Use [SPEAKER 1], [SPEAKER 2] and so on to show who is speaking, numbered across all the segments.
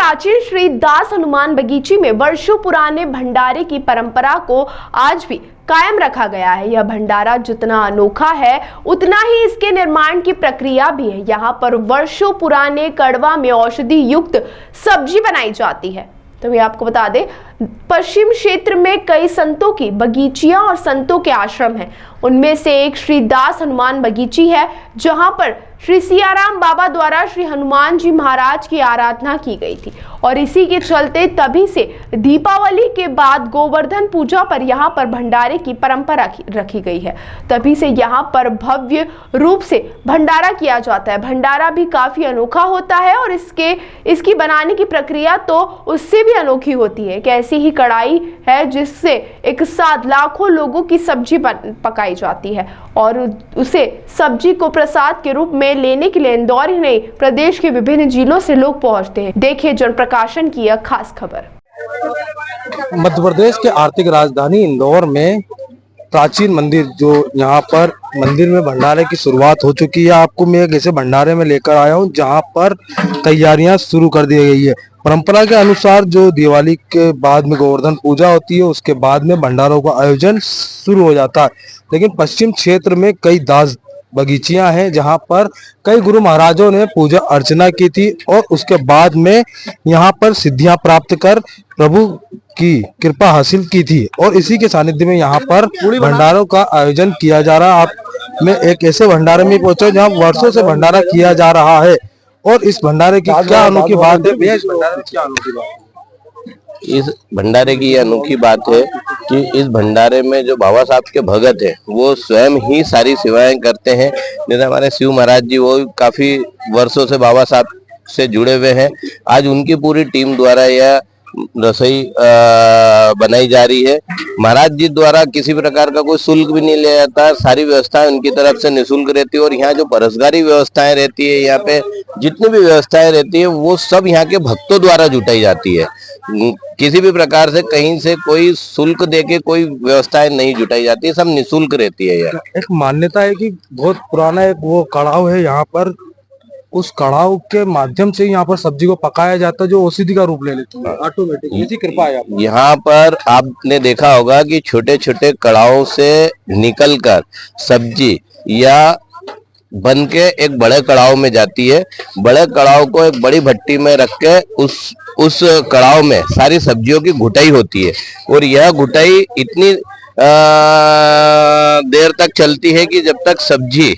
[SPEAKER 1] प्राचीन श्री दास हनुमान बगीची में वर्षों पुराने भंडारे की परंपरा को आज भी कायम रखा गया है। यह भंडारा जितना अनोखा है उतना ही इसके निर्माण की प्रक्रिया भी है। यहाँ पर वर्षों पुराने कड़वा में औषधि युक्त सब्जी बनाई जाती है। तो मैं आपको बता दें, पश्चिम क्षेत्र में कई संतों की बगीचियां और संतों के आश्रम हैं। उनमें से एक श्री दास हनुमान बगीची है, जहां पर श्री सियाराम बाबा द्वारा श्री हनुमान जी महाराज की आराधना की गई थी और इसी के चलते तभी से दीपावली के बाद गोवर्धन पूजा पर यहाँ पर भंडारे की परंपरा रखी गई है। तभी से यहाँ पर भव्य रूप से भंडारा किया जाता है। भंडारा भी काफी अनोखा होता है और इसकी बनाने की प्रक्रिया तो उससे भी अनोखी होती है। एक ऐसी ही कढ़ाई है जिससे एक साथ लाखों लोगों की सब्जी पकाई जाती है और उसे सब्जी को प्रसाद के रूप में लेने के लिए इंदौर ही नहीं प्रदेश के विभिन्न जिलों से लोग पहुंचते हैं। देखिए जन प्रकाशन की यह खास खबर।
[SPEAKER 2] मध्य प्रदेश के आर्थिक राजधानी इंदौर में प्राचीन मंदिर, जो यहाँ पर मंदिर में भंडारे की शुरुआत हो चुकी है। आपको मैं एक ऐसे भंडारे में लेकर आया हूँ जहाँ पर तैयारियां शुरू कर दी गई है। परंपरा के अनुसार जो दिवाली के बाद में गोवर्धन पूजा होती है, उसके बाद में भंडारों का आयोजन शुरू हो जाता है। लेकिन पश्चिम क्षेत्र में कई दास बगीचियां हैं जहां पर कई गुरु महाराजों ने पूजा अर्चना की थी और उसके बाद में यहां पर सिद्धियां प्राप्त कर प्रभु की कृपा हासिल की थी और इसी के सानिध्य में यहां पर भंडारों का आयोजन किया जा रहा है। आप मैं एक ऐसे भंडारे में पहुंचा जहां वर्षों से भंडारा किया जा रहा है और इस भंडारे की क्या अनोखी बात है? भैया, इस भंडारे की क्या अनोखी बात है?
[SPEAKER 3] इस भंडारे की यह अनोखी बात है कि इस भंडारे में जो बाबा साहब के भगत है वो स्वयं ही सारी सेवाएं करते हैं। जैसे हमारे शिव महाराज जी, वो काफी वर्षों से बाबा साहब से जुड़े हुए हैं। आज उनकी पूरी टीम द्वारा यह रसोई बनाई जा रही है। महाराज जी द्वारा किसी प्रकार का कोई शुल्क भी नहीं लिया जाता। सारी व्यवस्थाएं उनकी तरफ से निःशुल्क रहती है और यहाँ जो परसगारी व्यवस्थाएं रहती है, यहाँ पे जितनी भी व्यवस्थाएं रहती है वो सब यहाँ के भक्तों द्वारा जुटाई जाती है। किसी भी प्रकार से कहीं से कोई शुल्क देके कोई व्यवस्थाएं नहीं जुटाई जाती है, सब निःशुल्क रहती है। यार
[SPEAKER 2] एक मान्यता है कि बहुत पुराना एक वो कड़ाव है यहाँ पर, उस कड़ाव के माध्यम से यहाँ पर सब्जी को पकाया जाता है जो औषधि का रूप ले लेती है ऑटोमेटिक। ऐसी कृपा है
[SPEAKER 3] यहाँ पर। आपने देखा होगा कि छोटे छोटे कड़ावों से निकलकर सब्जी या बन के एक बड़े कड़ाव में जाती है। बड़े कड़ाव को एक बड़ी भट्टी में रख के उस कड़ाव में सारी सब्जियों की घुटाई होती है और यह घुटाई इतनी देर तक चलती है कि जब तक सब्जी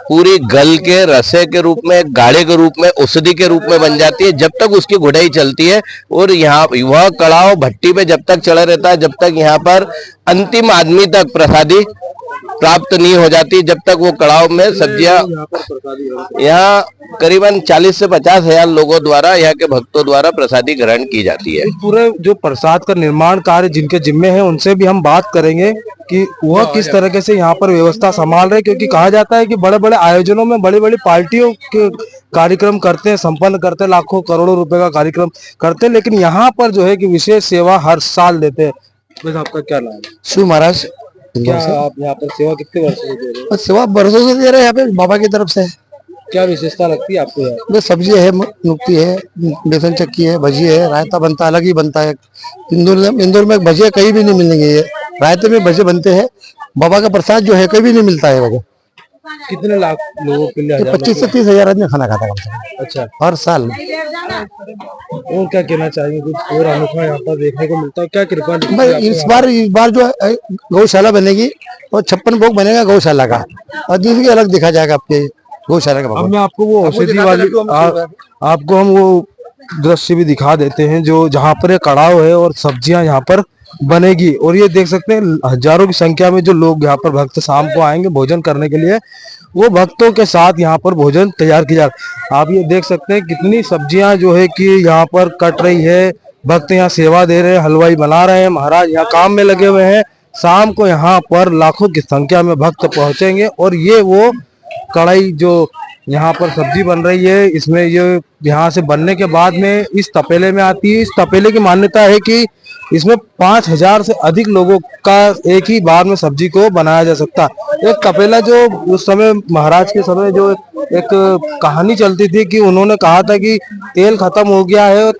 [SPEAKER 3] पूरी गल के रसे के रूप में, गाढ़े के रूप में, औषधि के रूप में बन जाती है, जब तक उसकी घुटाई चलती है। और यहाँ वह कड़ाव भट्टी पे जब तक चला रहता है, जब तक यहाँ पर अंतिम आदमी तक प्रसादी प्राप्त नहीं हो जाती, जब तक वो कड़ाव में सब्जियां। यहाँ करीबन 40 से 50 हजार लोगों द्वारा, यहाँ के भक्तों द्वारा प्रसादी ग्रहण की जाती है।
[SPEAKER 2] पूरे जो प्रसाद का निर्माण कार्य जिनके जिम्मे है उनसे भी हम बात करेंगे कि वह किस तरीके से यहाँ पर व्यवस्था संभाल रहे, क्योंकि कहा जाता है कि बड़े बड़े आयोजनों में बड़ी बड़ी पार्टियों के कार्यक्रम करते हैं, संपन्न करते हैं, लाखों करोड़ों रुपए का कार्यक्रम करते हैं, लेकिन यहाँ पर जो है कि विशेष सेवा हर साल देते हैं। बस आपका क्या नाम है?
[SPEAKER 4] शिव महाराज।
[SPEAKER 2] क्या आप यहाँ पर सेवा कितने वर्षों से दे रहे हैं?
[SPEAKER 4] सेवा वर्षों से दे रहे हैं यहाँ पे बाबा की तरफ से।
[SPEAKER 2] क्या विशेषता लगती है आपको यहाँ?
[SPEAKER 4] सब्जी है, नुक्ती है, बेसन चक्की है, भजी है, रायता बनता है, अलग ही बनता है। इंदौर में भजिया कहीं भी नहीं मिलेंगे। ये रायते में भजे बनते हैं। बाबा का प्रसाद जो है कहीं भी नहीं मिलता है। वजह
[SPEAKER 2] कितने लाख लोगों के लिए?
[SPEAKER 4] 25 से 30 हजार आदमी खाना खाता है।
[SPEAKER 2] अच्छा,
[SPEAKER 4] हर साल।
[SPEAKER 2] और क्या कहना चाहिए? कुछ और अनोखा यहाँ पर देखने को मिलता है? क्या कृपा
[SPEAKER 4] भाई इस बार जो है गौशाला बनेगी और 56 भोग बनेगा गौशाला का और दूसरी अलग देखा जाएगा आपके गौशाला का।
[SPEAKER 2] अब मैं आपको वो औषधि वाली आपको हम वो दृश्य भी दिखा देते हैं जो जहाँ पर कड़ाव है और सब्जियां यहाँ पर बनेगी। और ये देख सकते हैं हजारों की संख्या में जो लोग यहाँ पर भक्त शाम को आएंगे भोजन करने के लिए, वो भक्तों के साथ यहाँ पर भोजन तैयार किया जाता है। आप ये देख सकते हैं कितनी सब्जियां जो है कि यहाँ पर कट रही है। भक्त यहाँ सेवा दे रहे हैं, हलवाई बना रहे हैं, महाराज यहाँ काम में लगे हुए हैं। शाम को यहाँ पर लाखों की संख्या में भक्त पहुंचेंगे और ये वो कढ़ाई जो यहाँ पर सब्जी बन रही है, इसमें ये यहाँ से बनने के बाद में इस तपेले में आती है। इस तपेले की मान्यता है कि इसमें 5000 से अधिक लोगों का एक ही बार में सब्जी को बनाया जा सकता है। एक तपेला जो उस समय महाराज के समय जो एक कहानी चलती थी कि उन्होंने कहा था कि तेल खत्म हो गया है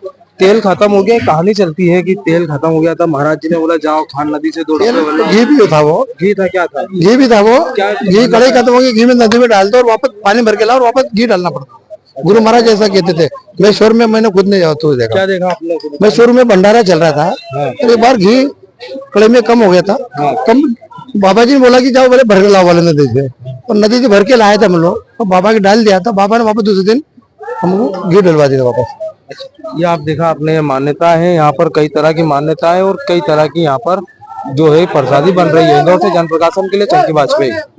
[SPEAKER 2] तेल खत्म हो गया, कहानी चलती है कि तेल खत्म हो गया था, महाराज जी ने बोला जाओ खान नदी से 2 रुपए वाला
[SPEAKER 4] घी भी था वो,
[SPEAKER 2] घी था, क्या था?
[SPEAKER 4] घी भी था वो, घी कड़ाई खत्म हो गई, घी में नदी में डाल दो और वापस पानी भर के लाओ और वापस घी डालना पड़ता। गुरु महाराज ऐसा कहते थे। मैं शुरू में मैंने खुद नहीं तो देखा,
[SPEAKER 2] क्या देखा आपने?
[SPEAKER 4] मैं शुरू में भंडारा चल रहा था, तो एक बार घी कड़ाई में कम हो गया था, कम बाबा जी ने बोला कि जाओ बोले भर के लाओ वाले नदी से, और नदी से भर के लाए थे हम लोग, और बाबा के डाल दिया था, बाबा ने वापस दूसरे दिन हमको घी डलवा दिया वापस।
[SPEAKER 2] ये आप देखा आपने, ये मान्यता है यहाँ पर, कई तरह की मान्यता है और कई तरह की यहाँ पर जो है प्रसादी बन रही है। इंदौर से जन प्रकाशन के लिए चंकी वाजपेयी।